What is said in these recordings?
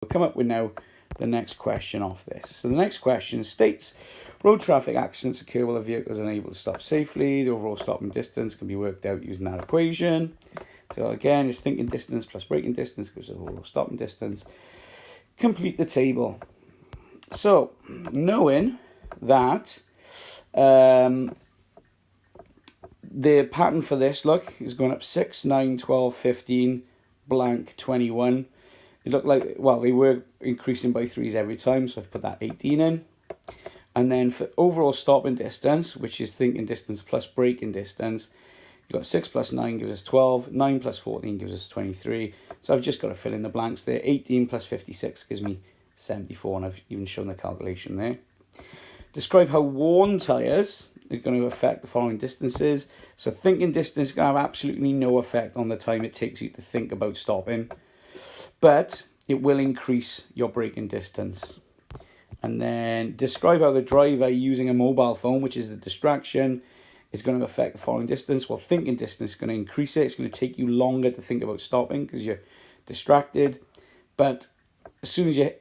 We'll come up with now the next question off this. So the next question states, road traffic accidents occur while the vehicle is unable to stop safely. The overall stopping distance can be worked out using that equation. So again, it's thinking distance plus braking distance gives the overall stopping distance. Complete the table. So knowing that the pattern for this, look, is going up 6, 9, 12, 15, blank, 21. It looked like, well, they were increasing by 3s every time, so I've put that 18 in. And then for overall stopping distance, which is thinking distance plus braking distance, you've got 6 plus 9 gives us 12, 9 plus 14 gives us 23. So I've just got to fill in the blanks there. 18 plus 56 gives me 74, and I've even shown the calculation there. Describe how worn tyres are going to affect the following distances. So thinking distance is going to have absolutely no effect on the time it takes you to think about stopping, but it will increase your braking distance. And then describe how the driver using a mobile phone, which is the distraction, is going to affect the following distance. Well, thinking distance is going to increase it. It's going to take you longer to think about stopping because you're distracted. But as soon as your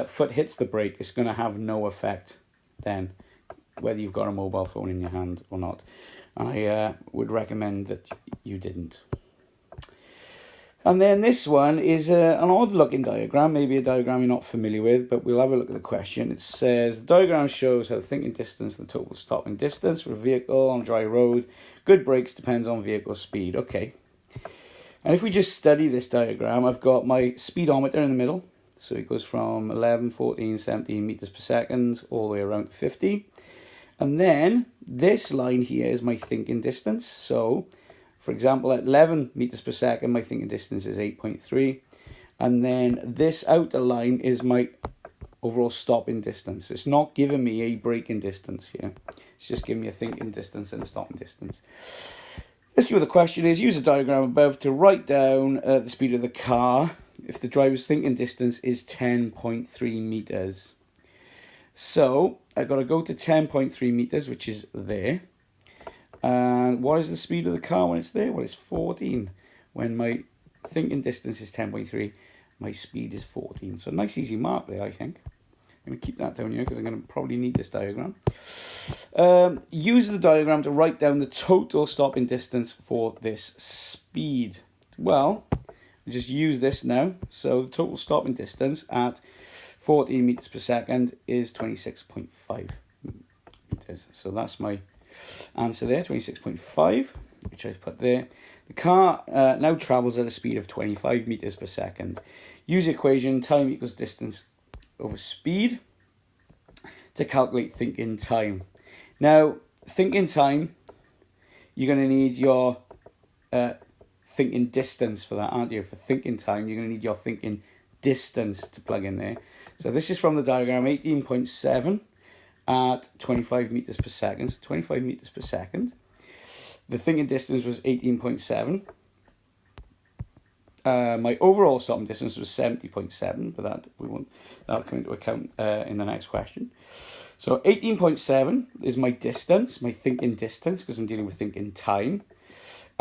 foot hits the brake, it's going to have no effect then, whether you've got a mobile phone in your hand or not. And I would recommend that you didn't. And then this one is an odd looking diagram, maybe a diagram you're not familiar with, but we'll have a look at the question. It says, the diagram shows how the thinking distance and the total stopping distance for a vehicle on a dry road. Good brakes depends on vehicle speed. Okay. And if we just study this diagram, I've got my speedometer in the middle. So it goes from 11, 14, 17 meters per second all the way around to 50. And then this line here is my thinking distance. So for example, at 11 meters per second, my thinking distance is 8.3. And then this outer line is my overall stopping distance. It's not giving me a braking distance here. It's just giving me a thinking distance and a stopping distance. Let's see what the question is. Use a diagram above to write down the speed of the car if the driver's thinking distance is 10.3 meters. So I've got to go to 10.3 meters, which is there. And what is the speed of the car when it's there? Well, it's 14. When my thinking distance is 10.3, my speed is 14. So nice easy mark there, I think. I'm going to keep that down here because I'm going to probably need this diagram. Use the diagram to write down the total stopping distance for this speed. Well, I just use this now. So the total stopping distance at 14 meters per second is 26.5 meters. So that's my answer there, 26.5, which I've put there. The car now travels at a speed of 25 meters per second. Use the equation time equals distance over speed to calculate thinking time. Now, thinking time, you're going to need your thinking distance for that, aren't you? For thinking time, you're going to need your thinking distance to plug in there. So this is from the diagram, 18.7 at 25 meters per second. So 25 meters per second. The thinking distance was 18.7. My overall stopping distance was 70.7, but that'll come into account in the next question. So 18.7 is my distance, my thinking distance, because I'm dealing with thinking time.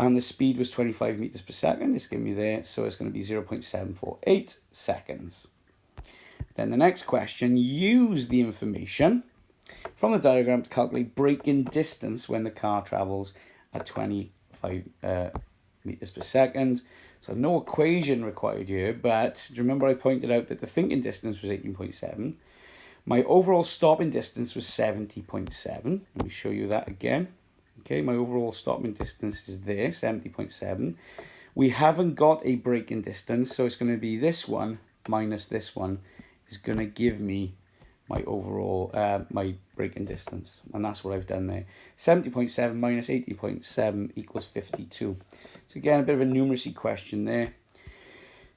And the speed was 25 meters per second. It's giving me there, so it's going to be 0.748 seconds. Then the next question, use the information from the diagram to calculate braking distance when the car travels at 25 meters per second. So no equation required here, but do you remember I pointed out that the thinking distance was 18.7. My overall stopping distance was 70.7. Let me show you that again. Okay, my overall stopping distance is there, 70.7. We haven't got a braking distance, so it's going to be this one minus this one is going to give me my overall, my braking distance. And that's what I've done there. 70.7 minus 80.7 equals 52. So again, a bit of a numeracy question there.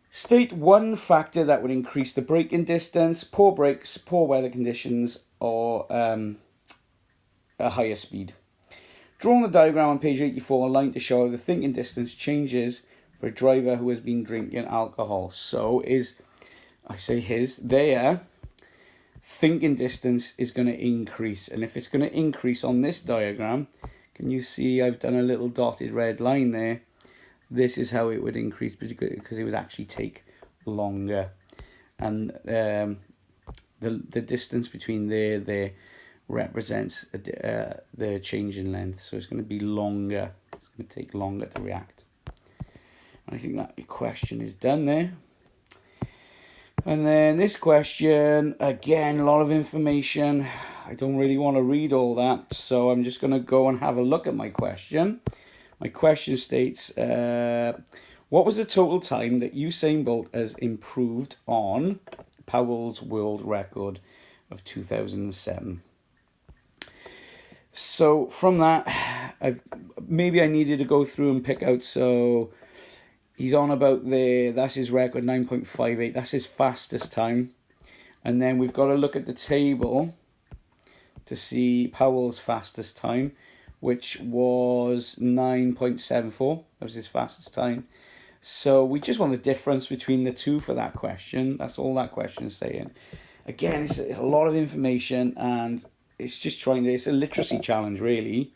State one factor that would increase the braking distance: poor brakes, poor weather conditions, or a higher speed. Draw on the diagram on page 84 a line to show how the thinking distance changes for a driver who has been drinking alcohol. So their thinking distance is going to increase. And if it's going to increase on this diagram, can you see I've done a little dotted red line there? This is how it would increase because it would actually take longer. and the distance between there represents the change in length. So it's going to be longer. It's going to take longer to react. And I think that question is done there. And then this question, again, a lot of information. I don't really want to read all that, so I'm just going to go and have a look at my question. My question states, what was the total time that Usain Bolt has improved on Powell's world record of 2007? So from that, maybe I needed to go through and pick out, so he's on about there, that's his record, 9.58, that's his fastest time. And then we've got to look at the table to see Powell's fastest time, which was 9.74, that was his fastest time. So we just want the difference between the two for that question. That's all that question is saying. Again, it's a lot of information, and it's just it's a literacy challenge, really,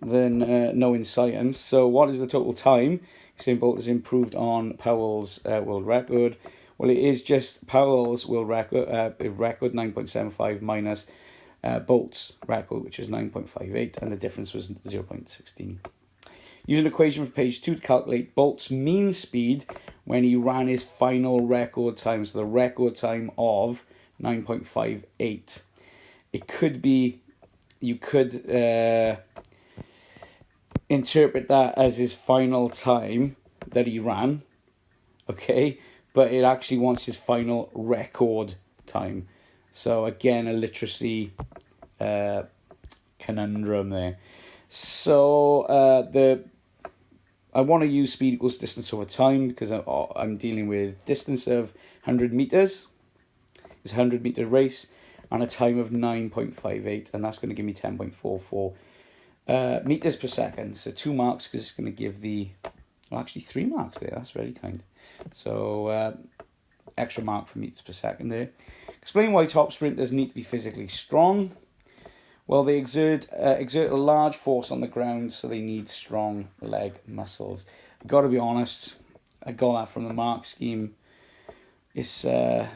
than knowing science. So what is the total time Usain Bolt has improved on Powell's world record? Well, it is just Powell's world record, 9.75 minus Bolt's record, which is 9.58, and the difference was 0.16. Use an equation from page 2 to calculate Bolt's mean speed when he ran his final record time. So the record time of 9.58. It could be, you could interpret that as his final time that he ran, okay? But it actually wants his final record time. So again, a literacy conundrum there. So I want to use speed equals distance over time because I'm dealing with distance of 100 meters. It's a 100 meter race and a time of 9.58, and that's going to give me 10.44 meters per second. So 2 marks because it's going to give actually 3 marks there. That's very kind. So extra mark for meters per second there. Explain why top sprinters need to be physically strong. Well, they exert a large force on the ground, so they need strong leg muscles. I've got to be honest, I got that from the mark scheme. It's a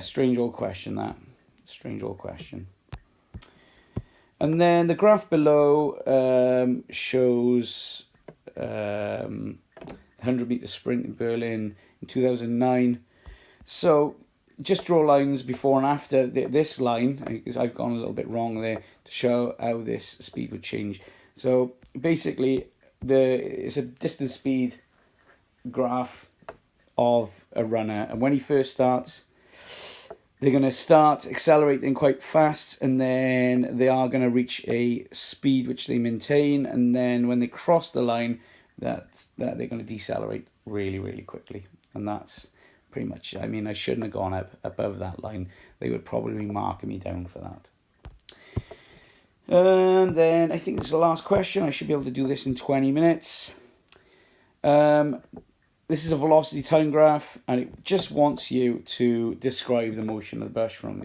strange old question, that. Strange old question. And then the graph below shows the 100 meter sprint in Berlin in 2009. So just draw lines before and after this line, because I've gone a little bit wrong there, to show how this speed would change. So basically, it's a distance speed graph of a runner, and when he first starts, they're going to start accelerating quite fast, and then they are going to reach a speed which they maintain, and then when they cross the line, that they're going to decelerate really, really quickly. And that's pretty much, I mean, I shouldn't have gone up above that line. They would probably be marking me down for that. And then I think this is the last question. I should be able to do this in 20 minutes. This is a velocity time graph, and it just wants you to describe the motion of the brush from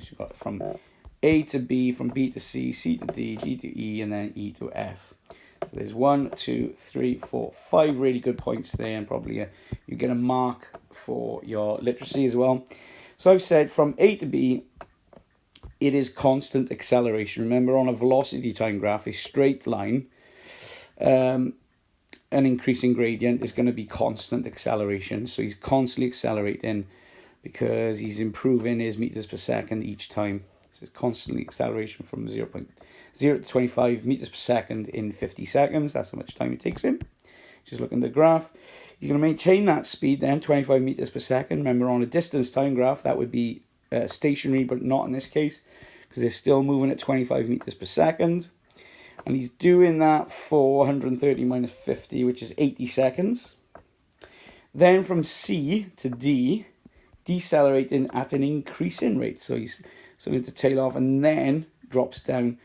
A to B, from B to C, C to D, D to E, and then E to F. So there's 1, 2, 3, 4, 5 really good points there, and probably you get a mark for your literacy as well. So I've said from A to B, it is constant acceleration. Remember, on a velocity time graph, a straight line, an increasing gradient is going to be constant acceleration. So he's constantly accelerating because he's improving his meters per second each time. So it's constantly acceleration from 0.0 to 25 meters per second in 50 seconds. That's how much time it takes him. Just look at the graph. You're going to maintain that speed then, 25 meters per second. Remember, on a distance time graph, that would be stationary, but not in this case because they're still moving at 25 meters per second. And he's doing that for 130 minus 50, which is 80 seconds. Then from C to D, decelerating at an increasing rate. So he's starting to tail off and then drops down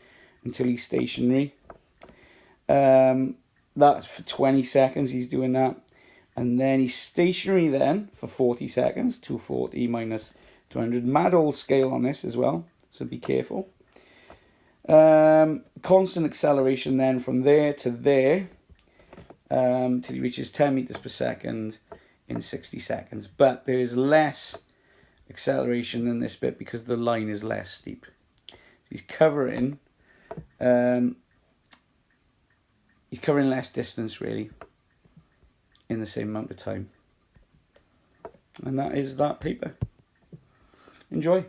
until he's stationary. That's for 20 seconds he's doing that. And then he's stationary then for 40 seconds, 240 minus 200. Mad old scale on this as well, so be careful. Constant acceleration then from there to there till he reaches 10 meters per second in 60 seconds. But there is less acceleration than this bit because the line is less steep. He's covering less distance really in the same amount of time. And that is that paper. Enjoy.